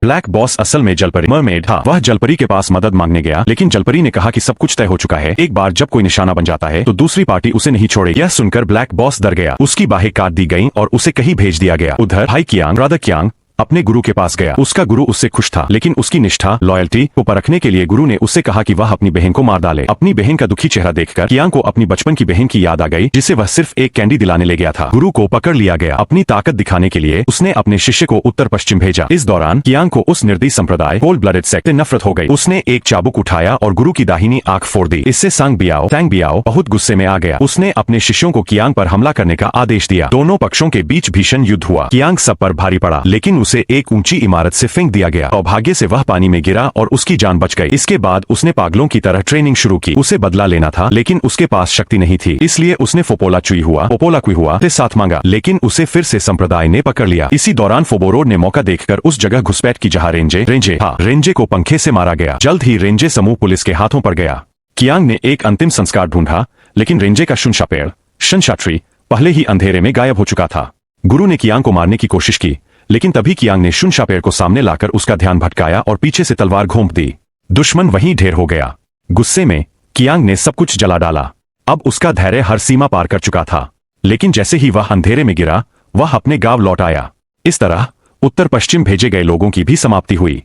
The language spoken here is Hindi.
ब्लैक बॉस असल में जलपरी मरमेड था। वह जलपरी के पास मदद मांगने गया, लेकिन जलपरी ने कहा कि सब कुछ तय हो चुका है। एक बार जब कोई निशाना बन जाता है तो दूसरी पार्टी उसे नहीं छोड़ेगी। यह सुनकर ब्लैक बॉस डर गया। उसकी बाहें काट दी गईं और उसे कहीं भेज दिया गया। उधर भाई कियांग ब्रदर कियांग अपने गुरु के पास गया। उसका गुरु उससे खुश था, लेकिन उसकी निष्ठा लॉयल्टी को परखने के लिए गुरु ने उससे कहा कि वह अपनी बहन को मार डाले। अपनी बहन का दुखी चेहरा देखकर कियांग को अपनी बचपन की बहन की याद आ गई, जिसे वह सिर्फ एक कैंडी दिलाने ले गया था। गुरु को पकड़ लिया गया। अपनी ताकत दिखाने के लिए उसने अपने शिष्य को उत्तर पश्चिम भेजा। इस दौरान कियांग को उस निर्दयी संप्रदाय कोल्ड ब्लडेड सेक्ट से नफरत हो गई। उसने एक चाबुक उठाया और गुरु की दाहिनी आंख फोड़ दी। इससे तैंग बियाओ बहुत गुस्से में आ गया। उसने अपने शिष्यों को कियांग पर हमला करने का आदेश दिया। दोनों पक्षों के बीच भीषण युद्ध हुआ। कियांग सब पर भारी पड़ा, लेकिन उसे एक ऊंची इमारत से फेंक दिया गया। सौभाग्य से वह पानी में गिरा और उसकी जान बच गई। इसके बाद उसने पागलों की तरह ट्रेनिंग शुरू की। उसे बदला लेना था, लेकिन उसके पास शक्ति नहीं थी, इसलिए उसने फोपोला कुई हुआ से साथ मांगा, लेकिन उसे फिर से संप्रदाय ने पकड़ लिया। इसी दौरान फोबोरोड ने मौका देखकर उस जगह घुसपैठ की जहां रेंजे को पंखे से मारा गया। जल्द ही रेंजे समूह पुलिस के हाथों पड़ गया। कियांग ने एक अंतिम संस्कार ढूंढा, लेकिन रेंजे का शनशा ट्री पहले ही अंधेरे में गायब हो चुका था। गुरु ने कियांग को मारने की कोशिश की, लेकिन तभी कियांग ने शनशा पेड़ को सामने लाकर उसका ध्यान भटकाया और पीछे से तलवार घोंप दी। दुश्मन वहीं ढेर हो गया। गुस्से में कियांग ने सब कुछ जला डाला। अब उसका धैर्य हर सीमा पार कर चुका था, लेकिन जैसे ही वह अंधेरे में गिरा, वह अपने गांव लौट आया। इस तरह उत्तर पश्चिम भेजे गए लोगों की भी समाप्ति हुई।